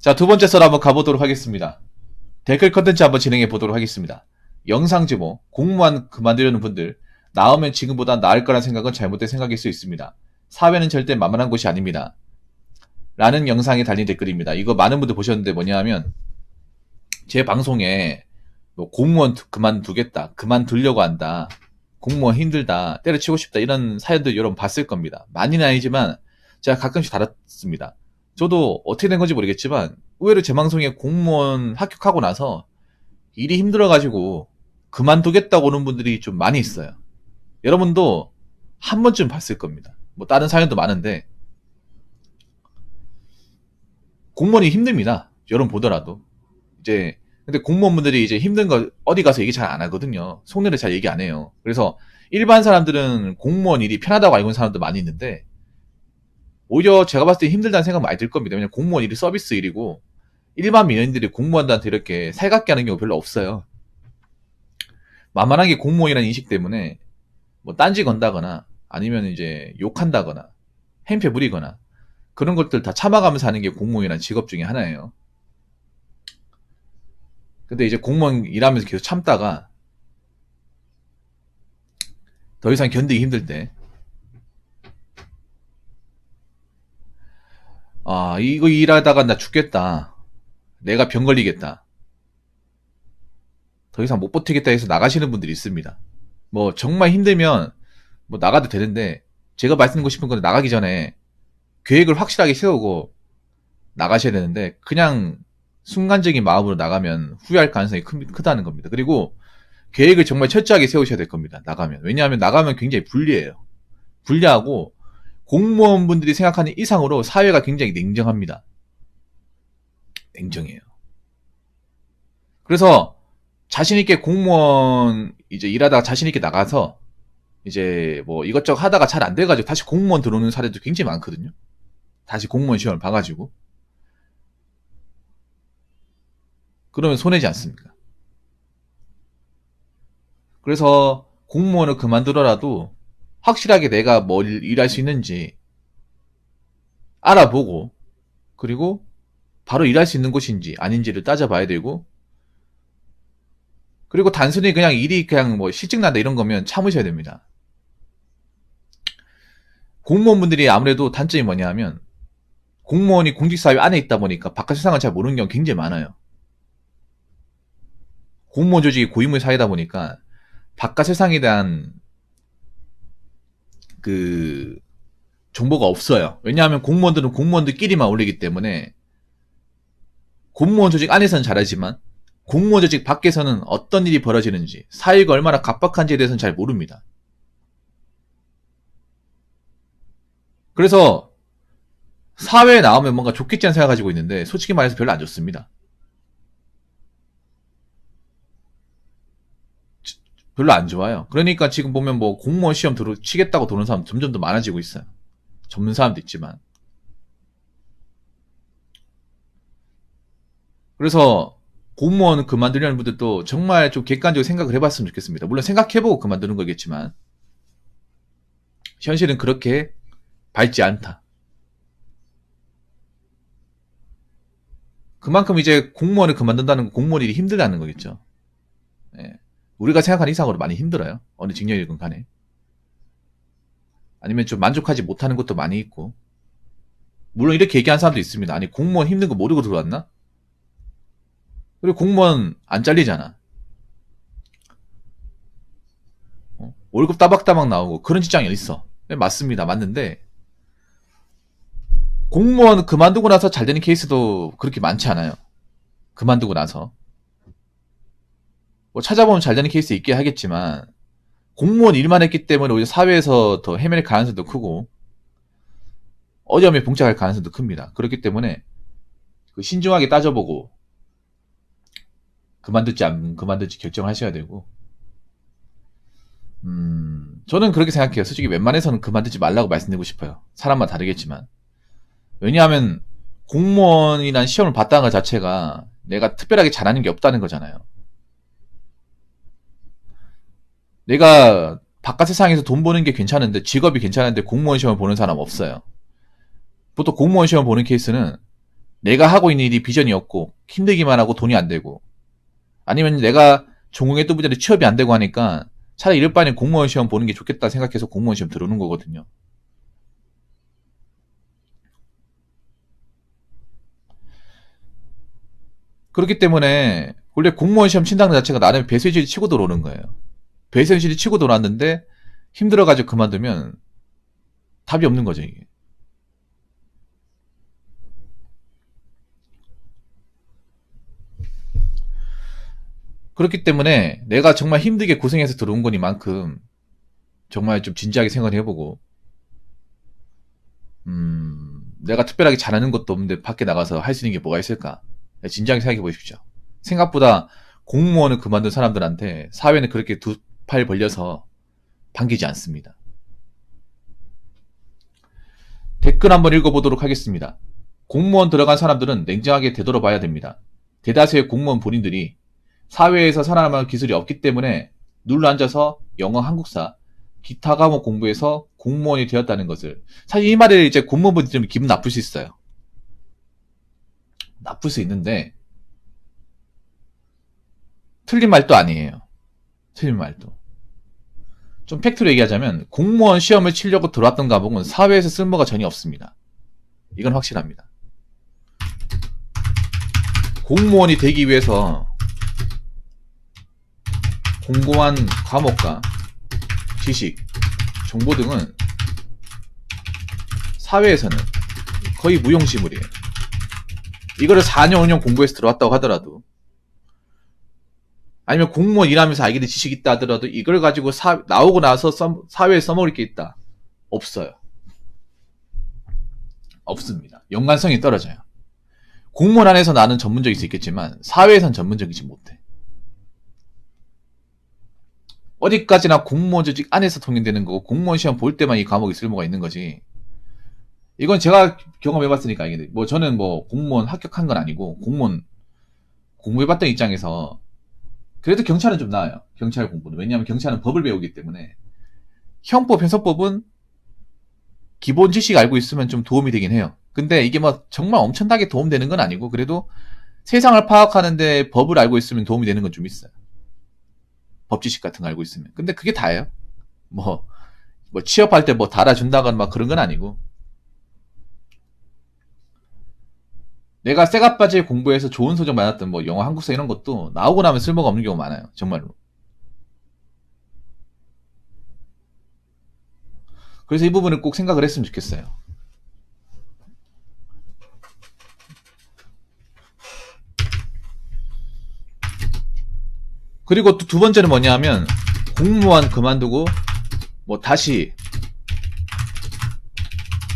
자, 두 번째 썰 한번 가보도록 하겠습니다. 댓글 컨텐츠 한번 진행해 보도록 하겠습니다. 영상 제목, 공무원 그만두려는 분들, 나오면 지금보다 나을 거란 생각은 잘못된 생각일 수 있습니다. 사회는 절대 만만한 곳이 아닙니다. 라는 영상에 달린 댓글입니다. 이거 많은 분들 보셨는데 뭐냐 하면, 제 방송에 뭐 공무원 그만두겠다, 그만두려고 한다, 공무원 힘들다, 때려치고 싶다, 이런 사연들 여러분 봤을 겁니다. 많이는 아니지만 제가 가끔씩 달았습니다. 저도 어떻게 된 건지 모르겠지만 의외로 제 방송에 공무원 합격하고 나서 일이 힘들어가지고 그만두겠다고 오는 분들이 좀 많이 있어요. 여러분도 한 번쯤 봤을 겁니다. 뭐 다른 사연도 많은데 공무원이 힘듭니다. 여러분 보더라도. 이제 근데 공무원분들이 이제 힘든 거 어디 가서 얘기 잘 안 하거든요. 속내를 잘 얘기 안 해요. 그래서 일반 사람들은 공무원 일이 편하다고 알고 있는 사람도 많이 있는데 오히려 제가 봤을 때 힘들다는 생각 많이 들 겁니다. 왜냐면 공무원 일이 서비스 일이고 일반 민원인들이 공무원들한테 이렇게 살갑게 하는 경우 별로 없어요. 만만하게 공무원이라는 인식 때문에 뭐 딴지 건다거나 아니면 이제 욕한다거나 행패 부리거나 그런 것들 다 참아가면서 하는 게 공무원이라는 직업 중에 하나예요. 근데 이제 공무원 일하면서 계속 참다가 더 이상 견디기 힘들 때 아, 이거 일하다가 나 죽겠다. 내가 병 걸리겠다. 더 이상 못 버티겠다 해서 나가시는 분들이 있습니다. 뭐 정말 힘들면 뭐 나가도 되는데 제가 말씀드리고 싶은 건 나가기 전에 계획을 확실하게 세우고 나가셔야 되는데 그냥 순간적인 마음으로 나가면 후회할 가능성이 크다는 겁니다. 그리고 계획을 정말 철저하게 세우셔야 될 겁니다. 나가면. 왜냐하면 나가면 굉장히 불리해요. 불리하고 공무원분들이 생각하는 이상으로 사회가 굉장히 냉정합니다. 냉정해요. 그래서 자신있게 공무원 이제 일하다가 자신있게 나가서 이제 뭐 이것저것 하다가 잘 안 돼가지고 다시 공무원 들어오는 사례도 굉장히 많거든요. 다시 공무원 시험을 봐가지고. 그러면 손해지 않습니까? 그래서 공무원을 그만두더라도 확실하게 내가 뭘 일할 수 있는지 알아보고 그리고 바로 일할 수 있는 곳인지 아닌지를 따져봐야 되고 그리고 단순히 그냥 일이 그냥 뭐 실직 난다 이런 거면 참으셔야 됩니다. 공무원분들이 아무래도 단점이 뭐냐 하면 공무원이 공직사회 안에 있다 보니까 바깥 세상을 잘 모르는 경우가 굉장히 많아요. 공무원 조직이 고인물 사회다 보니까 바깥 세상에 대한 그 정보가 없어요. 왜냐하면 공무원들은 공무원들끼리만 올리기 때문에 공무원 조직 안에서는 잘하지만 공무원 조직 밖에서는 어떤 일이 벌어지는지 사회가 얼마나 각박한지에 대해서는 잘 모릅니다. 그래서 사회에 나오면 뭔가 좋겠지 하는 생각 가지고 있는데 솔직히 말해서 별로 안 좋습니다. 별로 안 좋아요. 그러니까 지금 보면 뭐 공무원 시험 치겠다고 도는 사람 점점 더 많아지고 있어요. 접는 사람도 있지만. 그래서 공무원 그만두려는 분들도 정말 좀 객관적으로 생각을 해봤으면 좋겠습니다. 물론 생각해보고 그만두는 거겠지만 현실은 그렇게 밝지 않다. 그만큼 이제 공무원을 그만둔다는 건 공무원 일이 힘들다는 거겠죠. 예. 우리가 생각하는 이상으로 많이 힘들어요. 어느 직렬이건 간에. 아니면 좀 만족하지 못하는 것도 많이 있고. 물론 이렇게 얘기하는 사람도 있습니다. 아니 공무원 힘든 거 모르고 들어왔나? 그리고 공무원 안 잘리잖아. 월급 따박따박 나오고 그런 직장이 어딨어. 네, 맞습니다. 맞는데 공무원 그만두고 나서 잘 되는 케이스도 그렇게 많지 않아요. 그만두고 나서. 뭐 찾아보면 잘 되는 케이스 있긴 하겠지만 공무원 일만 했기 때문에 오히려 사회에서 더 헤맬 가능성도 크고 어려움에 봉착할 가능성도 큽니다. 그렇기 때문에 신중하게 따져보고 그만둘지 안 그만둘지 결정하셔야 되고 저는 그렇게 생각해요. 솔직히 웬만해서는 그만두지 말라고 말씀드리고 싶어요. 사람마다 다르겠지만 왜냐하면 공무원이란 시험을 봤다는 것 자체가 내가 특별하게 잘하는 게 없다는 거잖아요. 내가 바깥 세상에서 돈 버는 게 괜찮은데 직업이 괜찮은데 공무원 시험을 보는 사람 없어요. 보통 공무원 시험 보는 케이스는 내가 하고 있는 일이 비전이 없고 힘들기만 하고 돈이 안 되고 아니면 내가 전공했던 분들이 취업이 안 되고 하니까 차라리 이럴 바에는 공무원 시험 보는 게 좋겠다 생각해서 공무원 시험 들어오는 거거든요. 그렇기 때문에 원래 공무원 시험 친다는 자체가 나름 배수진이 치고 들어오는 거예요. 배수진이 치고 들어왔는데 힘들어가지고 그만두면 답이 없는 거죠, 이게. 그렇기 때문에 내가 정말 힘들게 고생해서 들어온 거니만큼 정말 좀 진지하게 생각을 해보고 내가 특별하게 잘하는 것도 없는데 밖에 나가서 할 수 있는 게 뭐가 있을까? 진지하게 생각해 보십시오. 생각보다 공무원을 그만둔 사람들한테 사회는 그렇게 두 팔 벌려서 반기지 않습니다. 댓글 한번 읽어보도록 하겠습니다. 공무원 들어간 사람들은 냉정하게 되돌아봐야 됩니다. 대다수의 공무원 본인들이 사회에서 살아남을 기술이 없기 때문에 눌러앉아서 영어, 한국사, 기타 과목 공부해서 공무원이 되었다는 것을. 사실 이 말에 이제 공무원분들이 좀 기분 나쁠 수 있어요. 나쁠 수 있는데 틀린 말도 아니에요. 틀린 말도. 좀 팩트로 얘기하자면 공무원 시험을 치려고 들어왔던 과목은 사회에서 쓸모가 전혀 없습니다. 이건 확실합니다. 공무원이 되기 위해서 공고한 과목과 지식, 정보 등은 사회에서는 거의 무용지물이에요. 이거를 4년, 5년 공부해서 들어왔다고 하더라도 아니면 공무원 일하면서 알게 된 지식이 있다 하더라도 이걸 가지고 나오고 나서 사회에 써먹을 게 있다. 없어요. 없습니다. 연관성이 떨어져요. 공무원 안에서 나는 전문적일 수 있겠지만 사회에선 전문적이지 못해. 어디까지나 공무원 조직 안에서 통용되는 거고 공무원 시험 볼 때만 이 과목이 쓸모가 있는 거지. 이건 제가 경험해봤으니까 알겠는데 뭐 저는 뭐 공무원 합격한 건 아니고 공무원 공부해봤던 입장에서 그래도 경찰은 좀 나아요. 경찰 공부는. 왜냐하면 경찰은 법을 배우기 때문에 형법, 형사법은 기본 지식 알고 있으면 좀 도움이 되긴 해요. 근데 이게 뭐 정말 엄청나게 도움되는 건 아니고 그래도 세상을 파악하는데 법을 알고 있으면 도움이 되는 건 좀 있어요. 법 지식 같은 거 알고 있으면. 근데 그게 다예요. 뭐 취업할 때 뭐 달아준다거나 막 그런 건 아니고 내가 쇠가빠지에 공부해서 좋은 소정 받았던 뭐 영어, 한국사 이런 것도 나오고 나면 쓸모가 없는 경우가 많아요. 정말로. 그래서 이 부분을 꼭 생각을 했으면 좋겠어요. 그리고 또 두 번째는 뭐냐면 공무원 그만두고 뭐 다시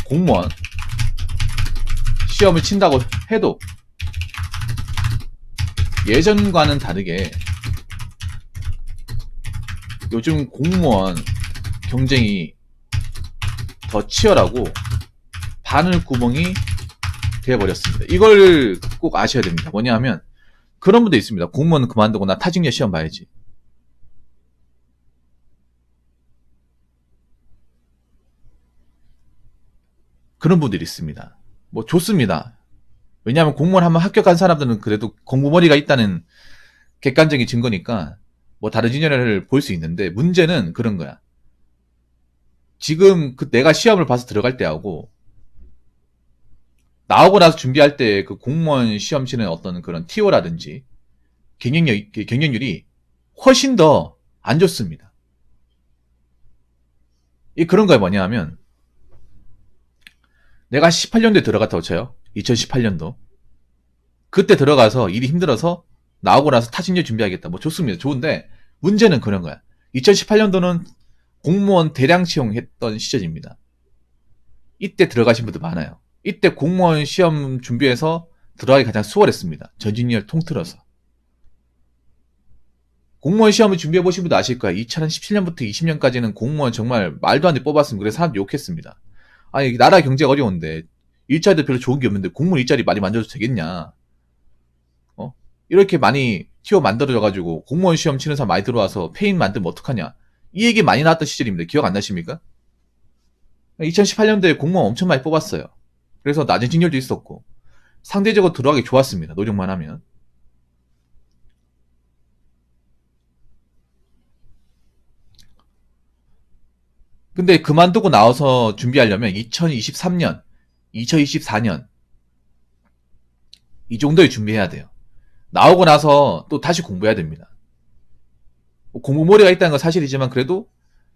공무원 시험을 친다고 해도 예전과는 다르게 요즘 공무원 경쟁이 더 치열하고 바늘구멍이 되어버렸습니다. 이걸 꼭 아셔야 됩니다. 뭐냐 하면 그런 분도 있습니다. 공무원 그만두고 나 타직녀 시험 봐야지. 그런 분들이 있습니다. 뭐 좋습니다. 왜냐하면 공무원 한번 합격한 사람들은 그래도 공부머리가 있다는 객관적인 증거니까 뭐 다른 진열을 볼 수 있는데 문제는 그런 거야. 지금 내가 시험을 봐서 들어갈 때하고 나오고 나서 준비할 때 그 공무원 시험 치는 어떤 그런 티오라든지 경쟁률이 훨씬 더 안 좋습니다. 이 그런 거에 뭐냐 하면 내가 18년도에 들어갔다고 쳐요. 2018년도. 그때 들어가서 일이 힘들어서 나오고 나서 타직녀 준비하겠다. 뭐 좋습니다. 좋은데 문제는 그런 거야. 2018년도는 공무원 대량 채용했던 시절입니다. 이때 들어가신 분들 많아요. 이때 공무원 시험 준비해서 들어가기 가장 수월했습니다. 전진열 통틀어서. 공무원 시험을 준비해보신 분도 아실 거야. 2017년부터 20년까지는 공무원 정말 말도 안 돼 뽑았으면 그래서 사람들이 욕했습니다. 아니 나라 경제가 어려운데 일자리도 별로 좋은 게 없는데 공무원 일자리 많이 만들어도 되겠냐. 이렇게 많이 티오 만들어져가지고 공무원 시험 치는 사람 많이 들어와서 페인 만들면 어떡하냐. 이 얘기 많이 나왔던 시절입니다. 기억 안 나십니까? 2018년도에 공무원 엄청 많이 뽑았어요. 그래서 낮은 직렬도 있었고 상대적으로 들어가기 좋았습니다. 노력만 하면. 근데 그만두고 나와서 준비하려면 2023년, 2024년 이 정도에 준비해야 돼요. 나오고 나서 또 다시 공부해야 됩니다. 공부머리가 있다는 건 사실이지만 그래도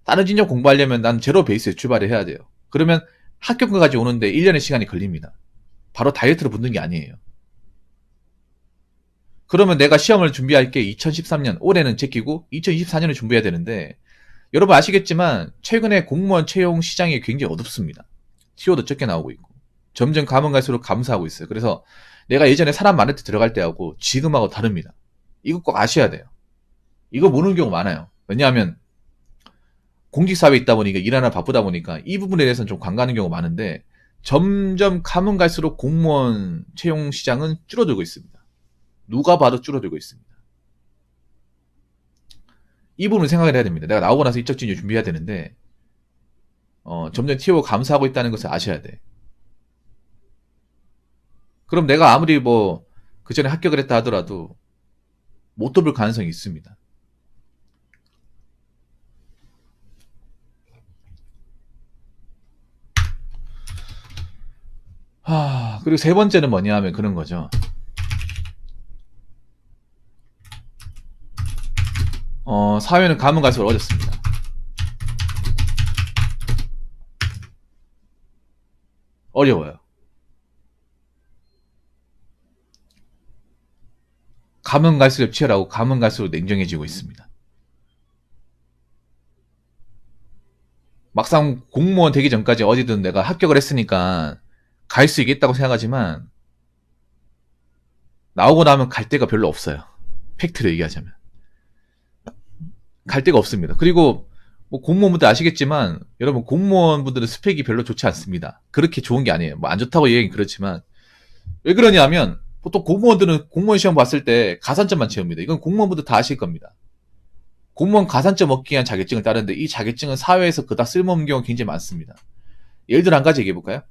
다른 진영 공부하려면 난 제로 베이스에 출발을 해야 돼요. 그러면 합격까지 오는데 1년의 시간이 걸립니다. 바로 다이어트로 붙는 게 아니에요. 그러면 내가 시험을 준비할 게 2013년, 올해는 제끼고 2024년을 준비해야 되는데 여러분 아시겠지만 최근에 공무원 채용 시장이 굉장히 어둡습니다. 티오도 적게 나오고 있고 점점 가면 갈수록 감소하고 있어요. 그래서 내가 예전에 사람 많을 때 들어갈 때하고 지금하고 다릅니다. 이거 꼭 아셔야 돼요. 이거 모르는 경우 많아요. 왜냐하면 공직사회에 있다 보니까 일하나 바쁘다 보니까 이 부분에 대해서는 좀 관가하는 경우가 많은데 점점 가면 갈수록 공무원 채용 시장은 줄어들고 있습니다. 누가 봐도 줄어들고 있습니다. 이 부분을 생각을 해야 됩니다. 내가 나오고 나서 이적 진료 준비해야 되는데 점점 TO가 감소하고 있다는 것을 아셔야 돼. 그럼 내가 아무리 뭐 그 전에 합격을 했다 하더라도 못 돌볼 가능성이 있습니다. 그리고 세 번째는 뭐냐 하면 그런 거죠. 사회는 가면 갈수록 어렵습니다. 어려워요. 가면 갈수록 치열하고 가면 갈수록 냉정해지고 있습니다. 막상 공무원 되기 전까지 어디든 내가 합격을 했으니까 갈 수 있겠다고 생각하지만 나오고 나면 갈 데가 별로 없어요. 팩트를 얘기하자면. 갈 데가 없습니다. 그리고 뭐 공무원분들 아시겠지만 여러분 공무원분들은 스펙이 별로 좋지 않습니다. 그렇게 좋은 게 아니에요. 뭐 안 좋다고 얘기는 그렇지만 왜 그러냐 하면 보통 공무원들은 공무원 시험 봤을 때 가산점만 채웁니다. 이건 공무원분들 다 아실 겁니다. 공무원 가산점 얻기 위한 자격증을 따르는데 이 자격증은 사회에서 그닥 쓸모없는 경우가 굉장히 많습니다. 예를 들어 한 가지 얘기해볼까요?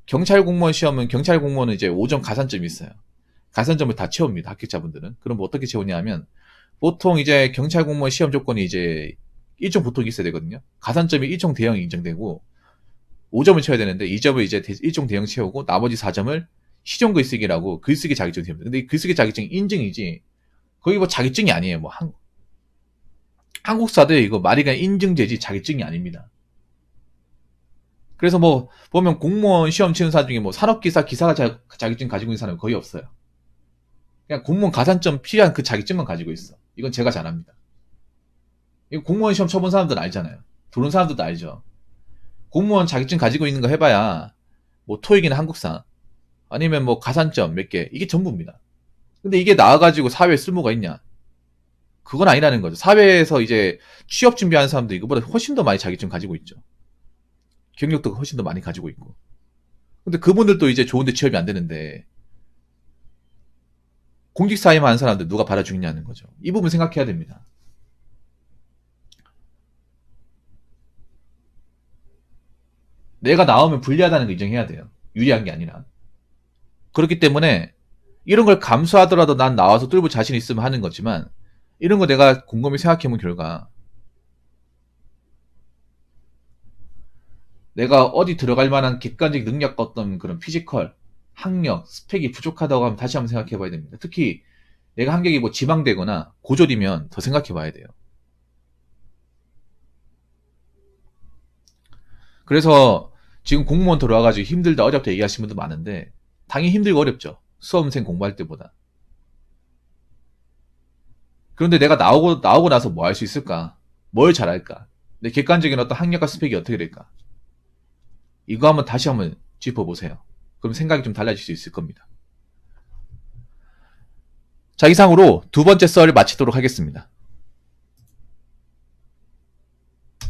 경찰 공무원 시험은 경찰 공무원은 이제 5점 가산점이 있어요. 가산점을 다 채웁니다. 합격자분들은. 그럼 뭐 어떻게 채우냐 하면 보통 이제 경찰 공무원 시험 조건이 이제 1종 보통이 있어야 되거든요. 가산점이 1종 대형이 인정되고 5점을 채워야 되는데 2점을 이제 1종 대형 채우고 나머지 4점을 시종 글쓰기라고 글쓰기 자격증이 됩니다. 근데 이 글쓰기 자격증 인증이지 거기 뭐 자격증이 아니에요. 뭐 한국사도 이거 말이 그냥 인증제지 자격증이 아닙니다. 그래서 뭐 보면 공무원 시험 치는 사람 중에 뭐 산업기사 기사가 자격증 가지고 있는 사람은 거의 없어요. 그냥 공무원 가산점 필요한 그 자격증만 가지고 있어. 이건 제가 잘 압니다. 이거 공무원 시험 쳐본 사람들은 알잖아요. 들어온 사람들도 알죠. 공무원 자격증 가지고 있는 거 해봐야 뭐 토익이나 한국사 아니면 뭐 가산점 몇 개 이게 전부입니다. 근데 이게 나와가지고 사회에 쓸모가 있냐? 그건 아니라는 거죠. 사회에서 이제 취업 준비하는 사람도 이거보다 훨씬 더 많이 자격증 가지고 있죠. 경력도 훨씬 더 많이 가지고 있고. 근데 그분들도 이제 좋은데 취업이 안 되는데 공직사회만 하는 사람들 누가 받아주겠냐는 거죠. 이 부분 생각해야 됩니다. 내가 나오면 불리하다는 거 인정해야 돼요. 유리한 게 아니라. 그렇기 때문에 이런 걸 감수하더라도 난 나와서 뚫을 자신 있으면 하는 거지만 이런 거 내가 곰곰이 생각해본 결과 내가 어디 들어갈 만한 객관적 능력과 어떤 그런 피지컬, 학력, 스펙이 부족하다고 하면 다시 한번 생각해 봐야 됩니다. 특히 내가 학력이 뭐 지방되거나 고졸이면 더 생각해 봐야 돼요. 그래서 지금 공무원 들어와가지고 힘들다 어렵다 얘기하시는 분도 많은데 당연히 힘들고 어렵죠. 수험생 공부할 때보다. 그런데 내가 나오고 나서 뭐 할 수 있을까? 뭘 잘할까? 내 객관적인 어떤 학력과 스펙이 어떻게 될까? 이거 한번 다시 한번 짚어보세요. 그럼 생각이 좀 달라질 수 있을 겁니다. 자, 이상으로 두 번째 썰을 마치도록 하겠습니다.